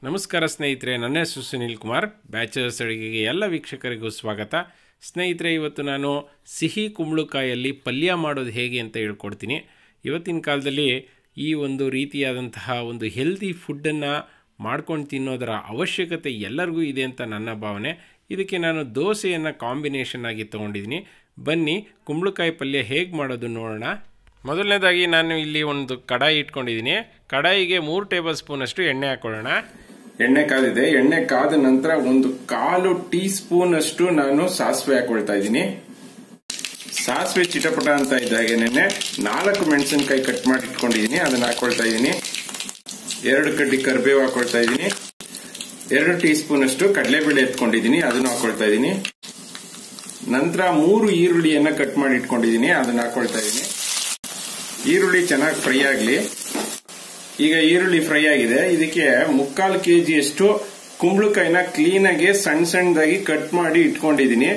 ನಮಸ್ಕಾರ ಸ್ನೇಹಿತರೆ, ನನ್ನ ಹೆಸರು ಸುನಿಲ್ ಕುಮಾರ್. ಬ್ಯಾಚಲರ್ಸ್ ಅಡುಗೆಗೆ ಎಲ್ಲ ವೀಕ್ಷಕರಿಗೂ ಸ್ವಾಗತ. ಸ್ನೇಹಿತರೆ, ಇವತ್ತು ನಾನು ಸಿಹಿ ಕುಂಬಳಕಾಯಲ್ಲಿ ಪಲ್ಯ ಮಾಡೋದು ಹೇಗೆ ಅಂತ ಹೇಳ್ಕೊಡ್ತೀನಿ. ಇವತ್ತಿನ ಕಾಲದಲ್ಲಿ ಈ ಒಂದು ರೀತಿಯಾದಂತಹ ಒಂದು ಹೆಲ್ದಿ ಫುಡ್ಡನ್ನು ಮಾಡ್ಕೊಂಡು ತಿನ್ನೋದರ ಅವಶ್ಯಕತೆ ಎಲ್ಲರಿಗೂ ಇದೆ ಅಂತ ನನ್ನ ಭಾವನೆ. ಇದಕ್ಕೆ ನಾನು ದೋಸೆಯನ್ನು ಕಾಂಬಿನೇಷನ್ ಆಗಿ ತೊಗೊಂಡಿದ್ದೀನಿ. ಬನ್ನಿ ಕುಂಬಳಕಾಯಿ ಪಲ್ಯ ಹೇಗೆ ಮಾಡೋದು ನೋಡೋಣ. ಮೊದಲನೇದಾಗಿ ನಾನು ಇಲ್ಲಿ ಒಂದು ಕಡಾಯಿ ಇಟ್ಕೊಂಡಿದ್ದೀನಿ. ಕಡಾಯಿಗೆ 3 ಟೇಬಲ್ ಸ್ಪೂನಷ್ಟು ಎಣ್ಣೆ ಹಾಕೊಳ್ಳೋಣ. ಎಣ್ಣೆ ಕಾದಿದೆ. ಎಣ್ಣೆ ಕಾದ ನಂತರ 1/4 ಟೀ ಸ್ಪೂನ್ ಅಷ್ಟು ನಾನು ಸಾಸಿವೆ ಹಾಕೊಳ್ತಾ ಇದ್ದೀನಿ. ಸಾಸಿವೆ ಚಿಟಪಟ ಅಂತ ಇದ್ದಾಗೇನೆ 4 ಮೆಣಸಿನಕಾಯಿ ಕಟ್ ಮಾಡಿ ಇಟ್ಕೊಂಡಿದ್ದೀನಿ, ಅದನ್ನ ಹಾಕೊಳ್ತಾ ಇದ್ದೀನಿ. 2 ಕಡ್ಡಿ ಕರಿಬೇವು ಹಾಕೊಳ್ತಾ ಇದ್ದೀನಿ. 2 ಟೀ ಸ್ಪೂನ್ ಅಷ್ಟು ಕಡಲೆಬೇಳೆ ಎತ್ಕೊಂಡಿದ್ದೀನಿ, ಅದನ್ನು ಹಾಕೊಳ್ತಾ ಇದ್ದೀನಿ. ನಂತರ 3 ಈರುಳ್ಳಿಯನ್ನ ಕಟ್ ಮಾಡಿ ಇಟ್ಕೊಂಡಿದ್ದೀನಿ, ಅದನ್ನ ಹಾಕೊಳ್ತಾ ಇದ್ದೀನಿ. ಈರುಳ್ಳಿ ಚೆನ್ನಾಗಿ ಫ್ರೈ ಆಗಲಿ. ಈಗ ಈರುಳ್ಳಿ ಫ್ರೈ ಆಗಿದೆ. ಇದಕ್ಕೆ 3/4 kg ಅಷ್ಟು ಕುಂಬಳಕಾಯಿನ ಕ್ಲೀನಾಗಿ ಸಣ್ಣ ಸಣ್ಣದಾಗಿ ಕಟ್ ಮಾಡಿ ಇಟ್ಕೊಂಡಿದ್ದೀನಿ.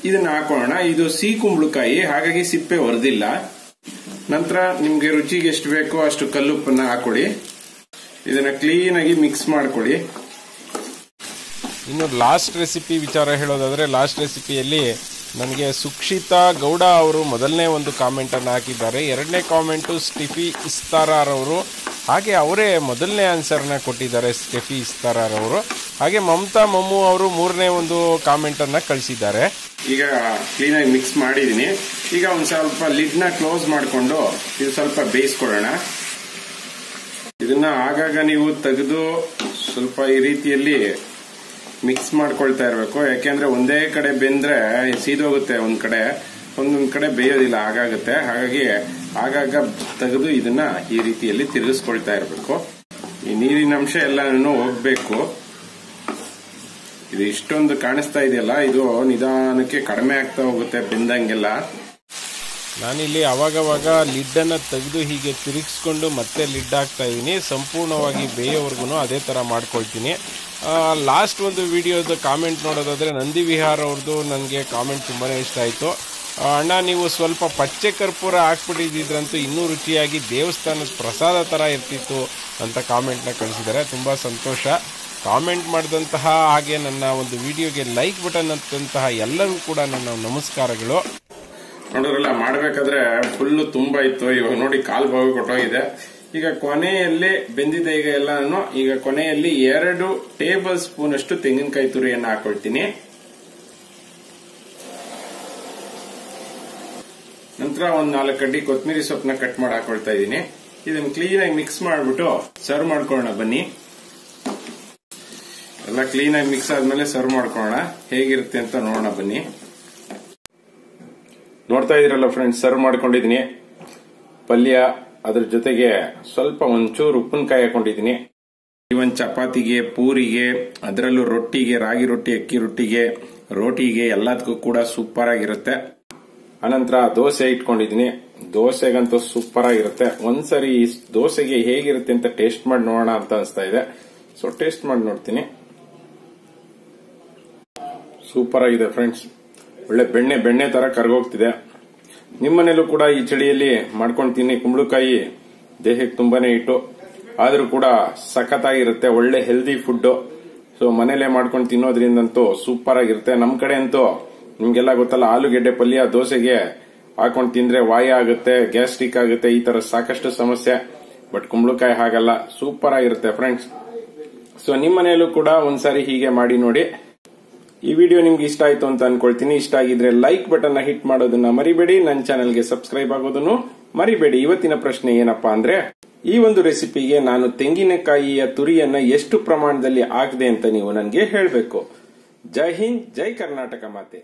ಇದನ್ನ ಹಾಕೋಣ. ಇದು ಸಿಹಿ ಕುಂಬಳಕಾಯಿ, ಹಾಗಾಗಿ ಸಿಪ್ಪೆ ಹೊರದಿಲ್ಲ. ನಂತರ ನಿಮ್ಗೆ ರುಚಿಗೆ ಎಷ್ಟು ಬೇಕೋ ಅಷ್ಟು ಕಲ್ಲುಪ್ಪನ್ನ ಹಾಕೊಳ್ಳಿ. ಇದನ್ನ ಕ್ಲೀನಾಗಿ ಮಿಕ್ಸ್ ಮಾಡ್ಕೊಳ್ಳಿ. ಇನ್ನು ಲಾಸ್ಟ್ ರೆಸಿಪಿ ವಿಚಾರ ಹೇಳೋದಾದ್ರೆ, ಲಾಸ್ಟ್ ರೆಸಿಪಿಯಲ್ಲಿ ನನಗೆ ಸುಕ್ಷಿತಾ ಗೌಡ ಅವರು ಮೊದಲನೇ ಒಂದು ಕಾಮೆಂಟನ್ನು ಹಾಕಿದ್ದಾರೆ. 2ನೇ ಕಾಮೆಂಟು ಸ್ಟೆಫಿ ಇಸ್ತಾರಾರ್ ಅವರು, ಹಾಗೆ ಅವರೇ ಮೊದಲನೇ ಆನ್ಸರ್ನ ಕೊಟ್ಟಿದ್ದಾರೆ, ಸ್ಟೆಫಿ ಇಸ್ತಾರಾರ್ ಅವರು. ಹಾಗೆ ಮಮತಾ ಮಮ್ಮು ಅವರು 3ನೇ ಒಂದು ಕಾಮೆಂಟನ್ನು ಕಳಿಸಿದ್ದಾರೆ. ಈಗ ಕ್ಲೀನಾಗಿ ಮಿಕ್ಸ್ ಮಾಡಿದ್ದೀನಿ. ಈಗ ಒಂದು ಸ್ವಲ್ಪ ಲಿಡ್ನ ಕ್ಲೋಸ್ ಮಾಡಿಕೊಂಡು ಇದು ಸ್ವಲ್ಪ ಬೇಯಿಸ್ಕೊಳ್ಳೋಣ. ಇದನ್ನ ಆಗಾಗ ನೀವು ತೆಗೆದು ಸ್ವಲ್ಪ ಈ ರೀತಿಯಲ್ಲಿ ಮಿಕ್ಸ್ ಮಾಡ್ಕೊಳ್ತಾ ಇರಬೇಕು. ಯಾಕೆಂದ್ರೆ ಒಂದೇ ಕಡೆ ಬೆಂದ್ರೆ ಸೀದೋಗುತ್ತೆ, ಒಂದೊಂದ್ ಕಡೆ ಬೇಯೋದಿಲ್ಲ, ಆಗಾಗುತ್ತೆ. ಹಾಗಾಗಿ ಆಗಾಗ ತೆಗೆದು ಇದನ್ನ ಈ ರೀತಿಯಲ್ಲಿ ತಿರುಗಿಸ್ಕೊಳ್ತಾ ಇರಬೇಕು. ಈ ನೀರಿನ ಅಂಶ ಎಲ್ಲಾನು ಹೋಗ್ಬೇಕು. ಇದು ಇಷ್ಟೊಂದು ಕಾಣಿಸ್ತಾ ಇದೆಯಲ್ಲ, ಇದು ನಿಧಾನಕ್ಕೆ ಕಡಿಮೆ ಆಗ್ತಾ ಹೋಗುತ್ತೆ ಬೆಂದಂಗೆಲ್ಲ. ನಾನಿಲ್ಲಿ ಅವಾಗವಾಗ ಲಿಡ್ಡನ್ನು ತೆಗೆದು ಹೀಗೆ ತಿರುಗಿಸ್ಕೊಂಡು ಮತ್ತೆ ಲಿಡ್ ಹಾಕ್ತಾ ಇದ್ದೀನಿ. ಸಂಪೂರ್ಣವಾಗಿ ಬೇಯೋವರೆಗೂ ಅದೇ ಥರ ಮಾಡ್ಕೊಳ್ತೀನಿ. ಲಾಸ್ಟ್ ಒಂದು ವಿಡಿಯೋದ ಕಾಮೆಂಟ್ ನೋಡೋದಾದರೆ ನಂದಿ ವಿಹಾರ್ ಅವ್ರದ್ದು ನನಗೆ ಕಾಮೆಂಟ್ ತುಂಬಾ ಇಷ್ಟ ಆಯಿತು. ಅಣ್ಣ, ನೀವು ಸ್ವಲ್ಪ ಪಚ್ಚೆ ಕರ್ಪೂರ ಹಾಕ್ಬಿಟ್ಟಿದ್ರಂತೂ ಇನ್ನೂ ರುಚಿಯಾಗಿ ದೇವಸ್ಥಾನದ ಪ್ರಸಾದ ಥರ ಇರ್ತಿತ್ತು ಅಂತ ಕಾಮೆಂಟ್ನ ಕಳಿಸಿದ್ದಾರೆ. ತುಂಬ ಸಂತೋಷ. ಕಾಮೆಂಟ್ ಮಾಡಿದಂತಹ ಹಾಗೆ ನನ್ನ ಒಂದು ವಿಡಿಯೋಗೆ ಲೈಕ್ ಬಟನ್ ಅಂತಂತಹ ಎಲ್ಲರಿಗೂ ಕೂಡ ನನ್ನ ನಮಸ್ಕಾರಗಳು. ನೋಡಿದ್ರಲ್ಲ, ಮಾಡಬೇಕಾದ್ರೆ ಫುಲ್ಲು ತುಂಬಾ ಇತ್ತು. ಇವಾಗ ನೋಡಿ ಕಾಲು ಭಾಗ ಕೊಟ್ಟೋಗಿದೆ. ಈಗ ಕೊನೆಯಲ್ಲಿ ಬೆಂದಿದೆ. ಈಗ ಎಲ್ಲಾನು ಈಗ ಕೊನೆಯಲ್ಲಿ 2 ಟೇಬಲ್ ಸ್ಪೂನ್ ಅಷ್ಟು ತೆಂಗಿನಕಾಯಿ ತುರಿಯನ್ನು ಹಾಕೊಳ್ತೀನಿ. ನಂತರ 4 ಕಡ್ಡಿ ಕೊತ್ತಂಬರಿ ಸೊಪ್ಪನ್ನ ಕಟ್ ಮಾಡಿ ಹಾಕೊಳ್ತಾ ಇದ್ದೀನಿ. ಇದನ್ನ ಕ್ಲೀನಾಗಿ ಮಿಕ್ಸ್ ಮಾಡ್ಬಿಟ್ಟು ಸರ್ವ್ ಮಾಡ್ಕೊಳ್ಳೋಣ. ಬನ್ನಿ, ಎಲ್ಲ ಕ್ಲೀನಾಗಿ ಮಿಕ್ಸ್ ಆದ್ಮೇಲೆ ಸರ್ವ್ ಮಾಡ್ಕೊಳ್ಳೋಣ. ಹೇಗಿರುತ್ತೆ ಅಂತ ನೋಡೋಣ. ಬನ್ನಿ, ನೋಡ್ತಾ ಇದೀರಲ್ಲ ಫ್ರೆಂಡ್ಸ್, ಸರ್ವ್ ಮಾಡ್ಕೊಂಡಿದ್ದೀನಿ ಪಲ್ಯ. ಅದ್ರ ಜೊತೆಗೆ ಸ್ವಲ್ಪ ಒಂಚೂರು ಉಪ್ಪಿನಕಾಯಿ ಹಾಕೊಂಡಿದ್ದೀನಿ. ಇವನ್ ಚಪಾತಿಗೆ, ಪೂರಿಗೆ, ಅದರಲ್ಲೂ ರೊಟ್ಟಿಗೆ, ರಾಗಿ ರೊಟ್ಟಿ, ಅಕ್ಕಿ ರೊಟ್ಟಿಗೆ, ರೋಟಿಗೆ ಎಲ್ಲದಕ್ಕೂ ಕೂಡ ಸೂಪರ್ ಆಗಿರುತ್ತೆ. ಅನಂತರ ದೋಸೆ ಇಟ್ಕೊಂಡಿದ್ದೀನಿ. ದೋಸೆಗಂತೂ ಸೂಪರ್ ಆಗಿರುತ್ತೆ. ಒಂದ್ಸರಿ ಈ ದೋಸೆಗೆ ಹೇಗಿರುತ್ತೆ ಅಂತ ಟೇಸ್ಟ್ ಮಾಡಿ ನೋಡೋಣ ಅಂತ ಅನಿಸ್ತಾ ಇದೆ. ಸೊ ಟೇಸ್ಟ್ ಮಾಡಿ ನೋಡ್ತೀನಿ. ಸೂಪರ್ ಆಗಿದೆ ಫ್ರೆಂಡ್ಸ್. ಒಳ್ಳೆ ಬೆಣ್ಣೆ ತರ ಕರ್ಗೋಗ್ತಿದೆ. ನಿಮ್ಮನೇಲೂ ಕೂಡ ಈ ಚಳಿಯಲ್ಲಿ ಮಾಡ್ಕೊಂಡು ತಿನ್ನಿ. ಕುಂಬಳಕಾಯಿ ದೇಹಕ್ಕೆ ತುಂಬಾನೇ ಇಟ್ಟು, ಆದ್ರೂ ಕೂಡ ಸಖತ್ತಾಗಿರುತ್ತೆ. ಒಳ್ಳೆ ಹೆಲ್ದಿ ಫುಡ್. ಸೊ ಮನೇಲೆ ಮಾಡ್ಕೊಂಡು ತಿನ್ನೋದ್ರಿಂದಂತೂ ಸೂಪರ್ ಆಗಿರುತ್ತೆ. ನಮ್ ಕಡೆ ಅಂತೂ ನಿಮ್ಗೆಲ್ಲ ಗೊತ್ತಲ್ಲ, ಆಲೂಗೆಡ್ಡೆ ಪಲ್ಯ ದೋಸೆಗೆ ಹಾಕೊಂಡು ತಿಂದ್ರೆ ವಾಯ ಆಗುತ್ತೆ, ಗ್ಯಾಸ್ಟ್ರಿಕ್ ಆಗುತ್ತೆ, ಈ ತರ ಸಾಕಷ್ಟು ಸಮಸ್ಯೆ. ಬಟ್ ಕುಂಬಳಕಾಯಿ ಹಾಗಲ್ಲ, ಸೂಪರ್ ಆಗಿರುತ್ತೆ ಫ್ರೆಂಡ್ಸ್. ಸೊ ನಿಮ್ಮನೇಲೂ ಕೂಡ ಒಂದ್ಸಾರಿ ಹೀಗೆ ಮಾಡಿ ನೋಡಿ. ಈ ವಿಡಿಯೋ ನಿಮ್ಗೆ ಇಷ್ಟ ಆಯ್ತು ಅಂತ ಅನ್ಕೊಳ್ತೀನಿ. ಇಷ್ಟ ಆಗಿದ್ರೆ ಲೈಕ್ ಬಟನ್ ಹಿಟ್ ಮಾಡೋದನ್ನ ಮರಿಬೇಡಿ. ನನ್ನ ಚಾನೆಲ್ಗೆ ಸಬ್ಸ್ಕ್ರೈಬ್ ಆಗೋದನ್ನು ಮರಿಬೇಡಿ. ಇವತ್ತಿನ ಪ್ರಶ್ನೆ ಏನಪ್ಪಾ ಅಂದ್ರೆ, ಈ ಒಂದು ರೆಸಿಪಿಗೆ ನಾನು ತೆಂಗಿನಕಾಯಿಯ ತುರಿಯನ್ನ ಎಷ್ಟು ಪ್ರಮಾಣದಲ್ಲಿ ಹಾಕಿದೆ ಅಂತ ನೀವು ನನಗೆ ಹೇಳಬೇಕು. ಜೈ ಹಿಂದ್, ಜೈ ಕರ್ನಾಟಕ ಮಾತೆ.